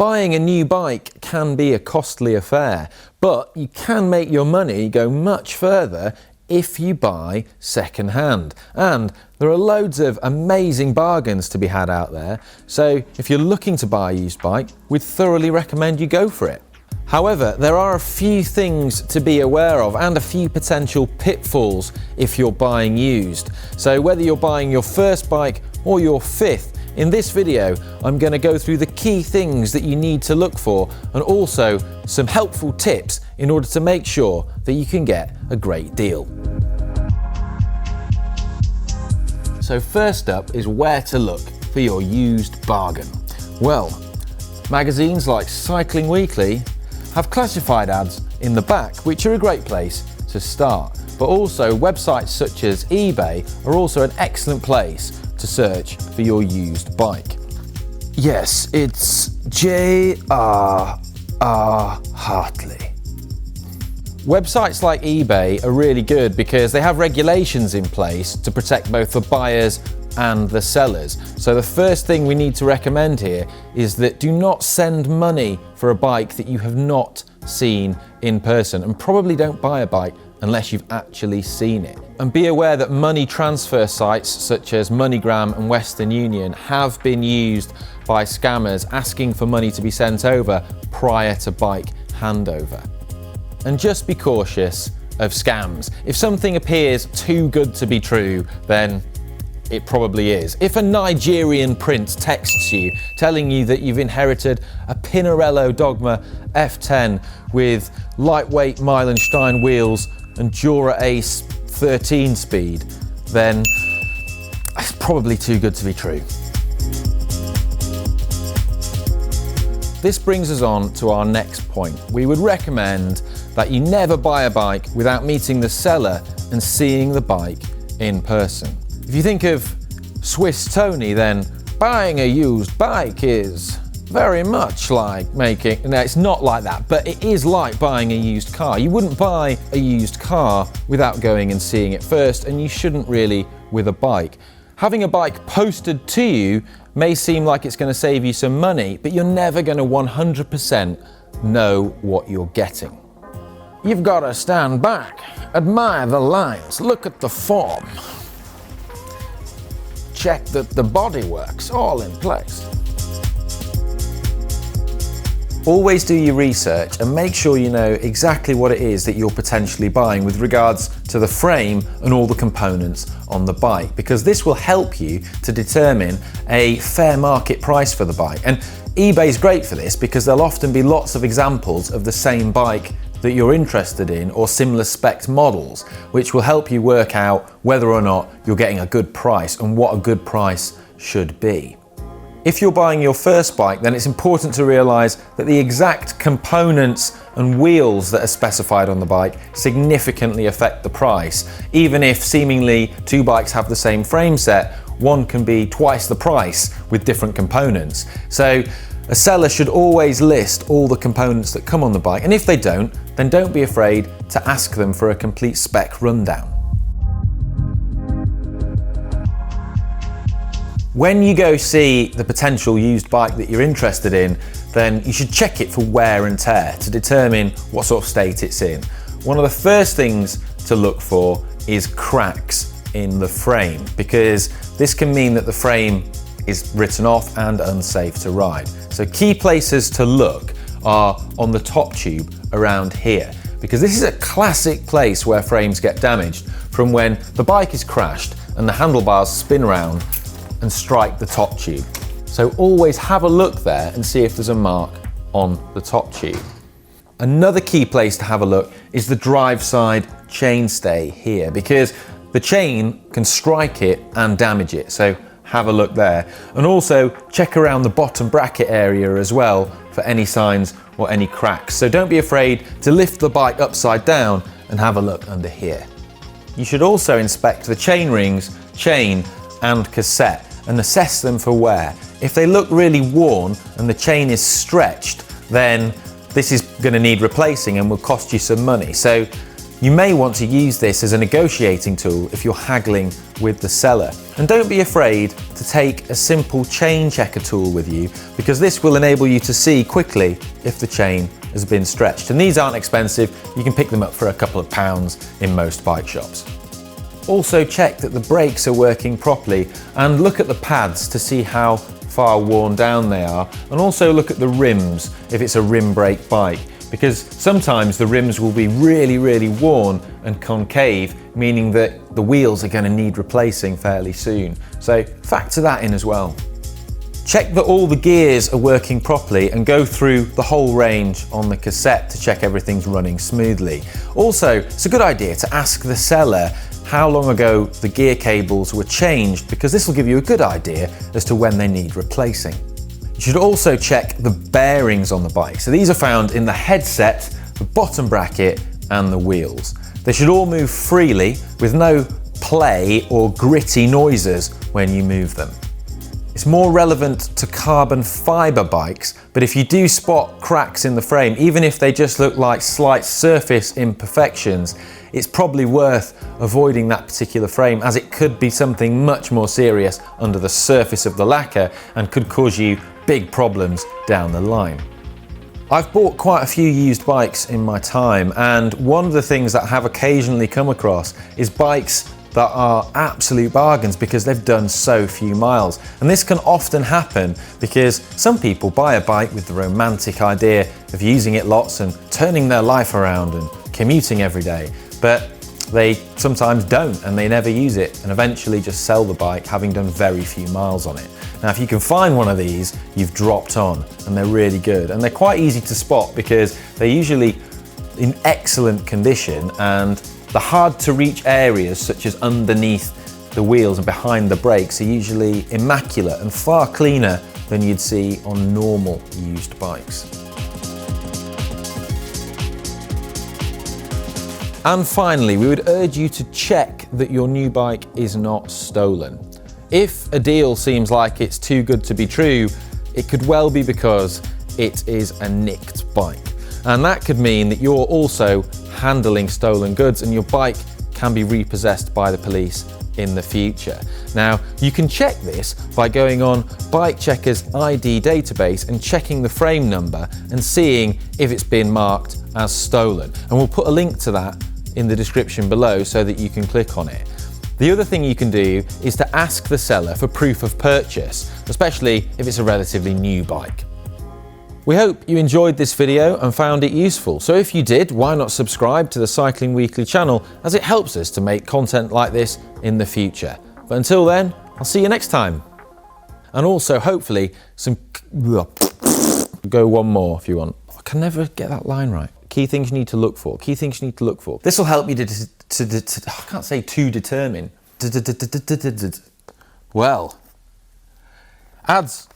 Buying a new bike can be a costly affair, but you can make your money go much further if you buy second-hand. And there are loads of amazing bargains to be had out there, so if you're looking to buy a used bike, we'd thoroughly recommend you go for it. However, there are a few things to be aware of and a few potential pitfalls if you're buying used. So whether you're buying your first bike or your fifth, in this video, I'm going to go through the key things that you need to look for and also some helpful tips in order to make sure that you can get a great deal. So first up is where to look for your used bargain. Well, magazines like Cycling Weekly have classified ads in the back, which are a great place to start. But also websites such as eBay are also an excellent place to search for your used bike. Yes, it's J.R.R. Hartley. Websites like eBay are really good because they have regulations in place to protect both the buyers and the sellers. So the first thing we need to recommend here is that do not send money for a bike that you have not seen in person, and probably don't buy a bike unless you've actually seen it. And be aware that money transfer sites such as MoneyGram and Western Union have been used by scammers asking for money to be sent over prior to bike handover. And just be cautious of scams. If something appears too good to be true, then it probably is. If a Nigerian prince texts you telling you that you've inherited a Pinarello Dogma F10 with lightweight Meilenstein wheels and Dura Ace 13 speed, then it's probably too good to be true. This brings us on to our next point. We would recommend that you never buy a bike without meeting the seller and seeing the bike in person. If you think of Swiss Tony, then buying a used bike is very much like making, no, it's not like that, but it is like buying a used car. You wouldn't buy a used car without going and seeing it first, and you shouldn't really with a bike. Having a bike posted to you may seem like it's going to save you some money, but you're never going to 100% know what you're getting. You've got to stand back, admire the lines, look at the form, check that the bodywork's all in place. Always do your research and make sure you know exactly what it is that you're potentially buying with regards to the frame and all the components on the bike, because this will help you to determine a fair market price for the bike. And eBay's great for this because there'll often be lots of examples of the same bike that you're interested in or similar spec models, which will help you work out whether or not you're getting a good price and what a good price should be. If you're buying your first bike, then it's important to realise that the exact components and wheels that are specified on the bike significantly affect the price. Even if seemingly two bikes have the same frame set, one can be twice the price with different components. So a seller should always list all the components that come on the bike, and if they don't, then don't be afraid to ask them for a complete spec rundown. When you go see the potential used bike that you're interested in, then you should check it for wear and tear to determine what sort of state it's in. One of the first things to look for is cracks in the frame, because this can mean that the frame is written off and unsafe to ride. So key places to look are on the top tube around here, because this is a classic place where frames get damaged from when the bike is crashed and the handlebars spin around and strike the top tube. So always have a look there and see if there's a mark on the top tube. Another key place to have a look is the drive side chainstay here, because the chain can strike it and damage it. So have a look there. And also check around the bottom bracket area as well for any signs or any cracks. So don't be afraid to lift the bike upside down and have a look under here. You should also inspect the chain rings, chain and cassette and assess them for wear. If they look really worn and the chain is stretched, then this is going to need replacing and will cost you some money. So You may want to use this as a negotiating tool if you're haggling with the seller. And don't be afraid to take a simple chain checker tool with you, because this will enable you to see quickly if the chain has been stretched. And these aren't expensive, you can pick them up for a couple of pounds in most bike shops. Also check that the brakes are working properly and look at the pads to see how far worn down they are, and also look at the rims if it's a rim brake bike, because sometimes the rims will be really worn and concave, meaning that the wheels are going to need replacing fairly soon. So factor that in as well. Check that all the gears are working properly and go through the whole range on the cassette to check everything's running smoothly. Also, it's a good idea to ask the seller how long ago the gear cables were changed, because this will give you a good idea as to when they need replacing. You should also check the bearings on the bike. So these are found in the headset, the bottom bracket and the wheels. They should all move freely with no play or gritty noises when you move them. It's more relevant to carbon fibre bikes, but if you do spot cracks in the frame, even if they just look like slight surface imperfections, it's probably worth avoiding that particular frame, as it could be something much more serious under the surface of the lacquer and could cause you big problems down the line. I've bought quite a few used bikes in my time, and one of the things that I have occasionally come across is bikes that are absolute bargains because they've done so few miles. And this can often happen because some people buy a bike with the romantic idea of using it lots and turning their life around and commuting every day, but they sometimes don't, and they never use it, and eventually just sell the bike having done very few miles on it. Now, if you can find one of these, you've dropped on, and they're really good. And they're quite easy to spot because they're usually in excellent condition, and the hard to reach areas such as underneath the wheels and behind the brakes are usually immaculate and far cleaner than you'd see on normal used bikes. And finally, we would urge you to check that your new bike is not stolen. If a deal seems like it's too good to be true, it could well be because it is a nicked bike. And that could mean that you're also handling stolen goods and your bike can be repossessed by the police in the future. Now, you can check this by going on Bike Checker's ID database and checking the frame number and seeing if it's been marked as stolen. And we'll put a link to that in the description below so that you can click on it. The other thing you can do is to ask the seller for proof of purchase, especially if it's a relatively new bike. We hope you enjoyed this video and found it useful. So if you did, why not subscribe to the Cycling Weekly channel, as it helps us to make content like this in the future. But until then, I'll see you next time. And also, hopefully, go one more if you want. I can never get that line right. Key things you need to look for. Key things you need to look for. This will help you I can't say to determine. Well, ads.